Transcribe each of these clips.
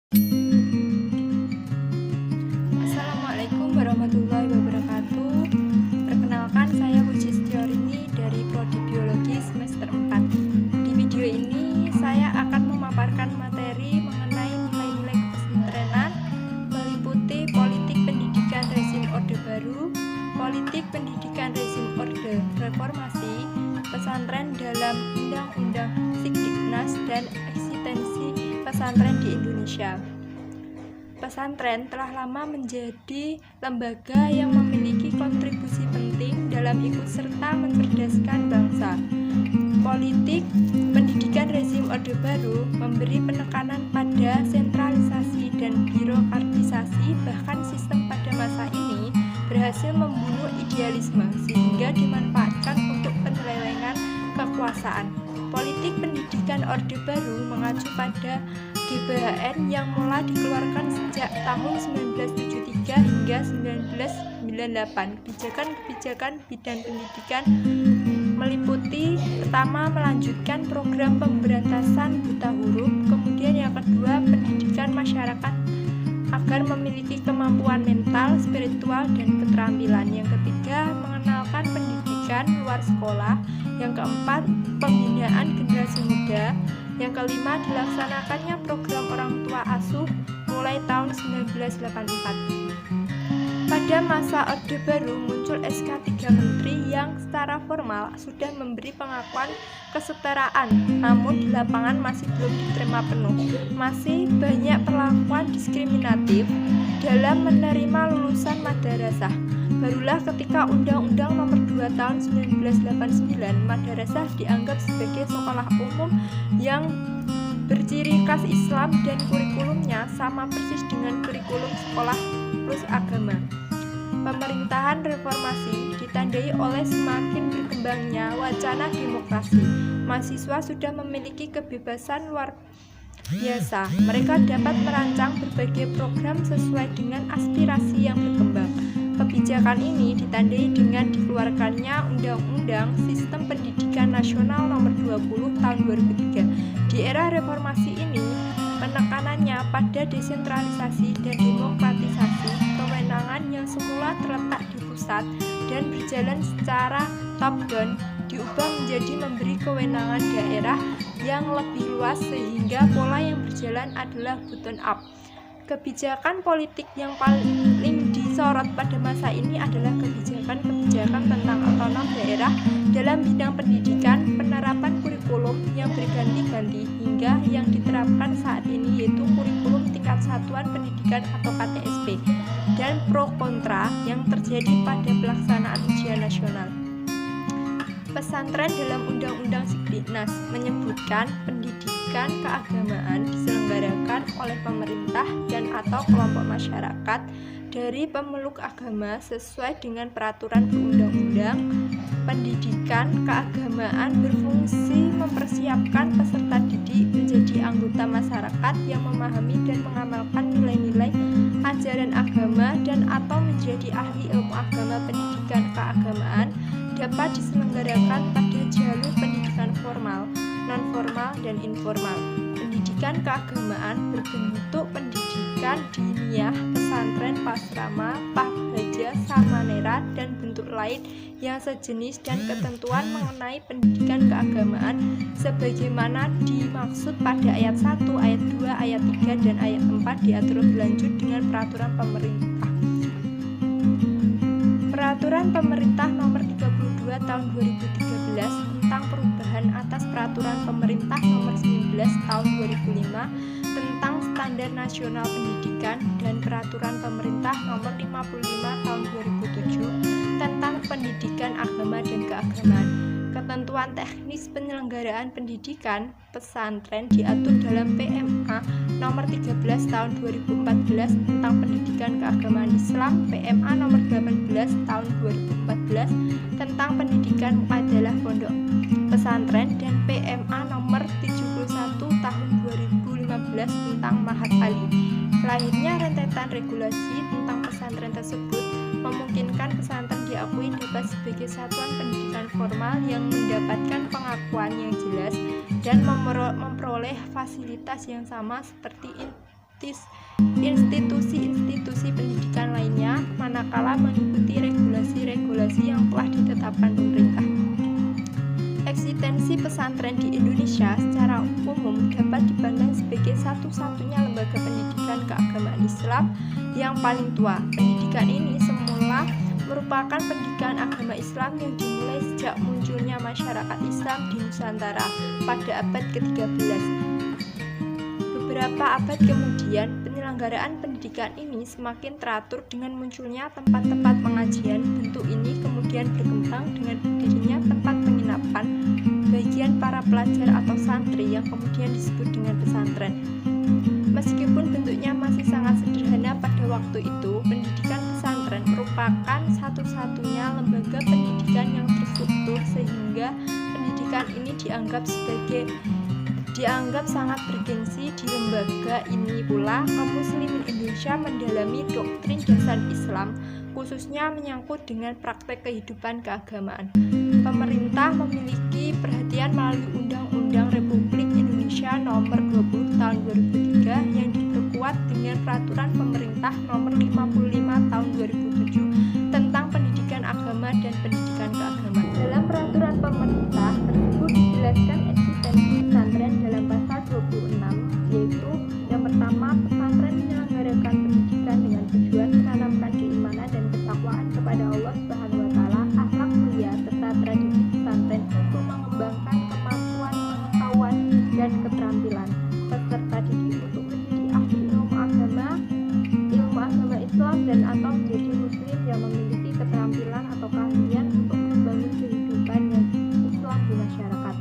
Assalamualaikum warahmatullahi wabarakatuh. Perkenalkan, saya Puji Setiorini dari Prodi Biologi semester 4. Di video ini saya akan memaparkan materi mengenai nilai-nilai kepesantrenan, meliputi politik pendidikan rezim Orde Baru, politik pendidikan rezim Orde Reformasi, pesantren dalam Undang-Undang Sikdiknas, dan eksistensi pesantren di Indonesia. Pesantren telah lama menjadi lembaga yang memiliki kontribusi penting dalam ikut serta mencerdaskan bangsa. Politik pendidikan rezim Orde Baru memberi penekanan pada sentralisasi dan birokratisasi, bahkan sistem pada masa ini berhasil membunuh idealisme sehingga dimanfaatkan untuk penyelewengan kekuasaan. Politik pendidikan Orde Baru mengacu pada GBHN yang mulai dikeluarkan sejak tahun 1973 hingga 1998. Kebijakan-kebijakan bidang pendidikan meliputi: pertama, melanjutkan program pemberantasan buta huruf; kemudian yang kedua, pendidikan masyarakat agar memiliki kemampuan mental, spiritual, dan keterampilan; yang ketiga, mengenalkan pendidikan luar sekolah; yang keempat, pembinaan generasi muda; yang kelima, dilaksanakannya program orang tua asuh mulai tahun 1984. Pada masa Orde Baru muncul SK 3 Menteri yang secara formal sudah memberi pengakuan kesetaraan, namun di lapangan masih belum diterima penuh. Masih banyak perlakuan diskriminatif dalam menerima lulusan madrasah. Barulah ketika Undang-Undang Nomor 2 Tahun 1989, madrasah dianggap sebagai sekolah umum yang berciri khas Islam dan kurikulumnya sama persis dengan kurikulum sekolah plus agama. Pemerintahan reformasi ditandai oleh semakin berkembangnya wacana demokrasi. Mahasiswa sudah memiliki kebebasan luar biasa. Mereka dapat merancang berbagai program sesuai dengan aspirasi yang berkembang. Kebijakan ini ditandai dengan dikeluarkannya Undang-Undang Sistem Pendidikan Nasional Nomor 20 Tahun 2003. Di era reformasi ini, penekanannya pada desentralisasi dan demokratisasi. Kewenangan yang semula terletak di pusat dan berjalan secara top-down diubah menjadi memberi kewenangan daerah yang lebih luas, sehingga pola yang berjalan adalah bottom-up. Kebijakan politik yang paling disorot pada masa ini adalah kebijakan-kebijakan tentang otonom daerah dalam bidang pendidikan, penerapan kurikulum yang berganti-ganti, hingga yang diterapkan saat ini yaitu kurikulum tingkat satuan pendidikan atau KTSP, dan pro kontra yang terjadi pada pelaksanaan ujian nasional. Pesantren dalam Undang-Undang Sikdiknas menyebutkan pendidikan keagamaan diselenggarakan oleh pemerintah dan atau kelompok masyarakat dari pemeluk agama sesuai dengan peraturan perundang-undang. Pendidikan keagamaan berfungsi mempersiapkan peserta didik menjadi anggota masyarakat yang memahami dan mengamalkan nilai-nilai ajaran agama dan atau menjadi ahli ilmu agama. Pendidikan keagamaan dapat diselenggarakan pada jalur pendidikan formal, non-formal, dan informal. Pendidikan keagamaan berbentuk pendidikan diniyah, pesantren, pasrama, pahbaja, samanera, dan bentuk lain yang sejenis, dan ketentuan mengenai pendidikan keagamaan sebagaimana dimaksud pada ayat 1, ayat 2, ayat 3, dan ayat 4 diatur lebih lanjut dengan peraturan pemerintah. Peraturan Pemerintah Nomor 32 Tahun 2013 tentang perubahan atas Peraturan Pemerintah Nomor 19 Tahun 2005 tentang Standar Nasional Pendidikan dan Peraturan Pemerintah Nomor 55 Tahun 2007 tentang Pendidikan Agama dan Keagamaan. Ketentuan teknis penyelenggaraan pendidikan pesantren diatur dalam PMA Nomor 13 Tahun 2014 tentang Pendidikan Keagamaan Islam, PMA Nomor 18 Tahun 2014 tentang Pendidikan Muadalah Pondok Pesantren, dan PMA Nomor 71 Tahun 2015 tentang Mahat Ali. Lahirnya rentetan regulasi tentang pesantren tersebut memungkinkan pesantren diakui dapat sebagai satuan pendidikan formal yang mendapatkan pengakuan yang jelas dan memperoleh fasilitas yang sama seperti institusi pendidikan lainnya manakala mengikuti regulasi-regulasi yang telah ditetapkan pemerintah. Eksistensi pesantren di Indonesia secara umum dapat dipandang sebagai satu-satunya lembaga pendidikan keagamaan Islam yang paling tua. Pendidikan ini semula merupakan pendidikan agama Islam yang dimulai sejak munculnya masyarakat Islam di Nusantara pada abad ke-13. Beberapa abad kemudian, penyelenggaraan pendidikan ini semakin teratur dengan munculnya tempat-tempat pengajian. Bentuk ini kemudian berkembang dengan berdirinya tempat penginapan bagian para pelajar atau santri yang kemudian disebut dengan pesantren. Meskipun bentuknya masih sangat sederhana pada waktu itu, pendidikan pesantren merupakan satu-satunya lembaga pendidikan yang terstruktur sehingga pendidikan ini dianggap sangat bergengsi. Di lembaga ini pula kaum muslimin Indonesia mendalami doktrin dasar Islam, khususnya menyangkut dengan praktek kehidupan keagamaan. Pemerintah memiliki perhatian melalui Undang-Undang Republik Indonesia Nomor 20 Tahun 2003 yang diperkuat dengan Peraturan Pemerintah Nomor 55 Tahun 2007 tentang pendidikan agama dan pendidikan keagamaan. Dalam peraturan pemerintah tersebut dijelaskan eksistensi pesantren dalam pasal 26, yaitu yang pertama, pesantren menyelenggarakan pendidikan dengan tujuan menanamkan keimanan dan ketakwaan kepada Allah Subhanahu wa taala, akhlak mulia serta tradisi pesantren untuk mengembangkan kemampuan, pengetahuan dan keterampilan peserta didik untuk menjadi ahli ilmu agama Islam dan atau menjadi muslim yang memiliki keterampilan atau keahlian untuk membangun kehidupan yang Islam di masyarakat.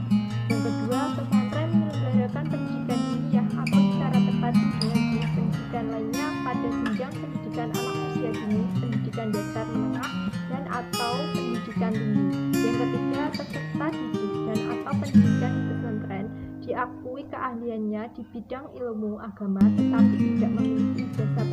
Yang kedua, pesantren menyelenggarakan pendidikan diniyah atau secara terpadu dengan jenis pendidikan lainnya pada jenjang pendidikan anak usia dini, pendidikan dasar menengah dan atau pendidikan tinggi. Yang ketiga, peserta didik dan atau pendidikan di pesantren diakui keahliannya di bidang ilmu agama tetapi tidak memiliki ijazah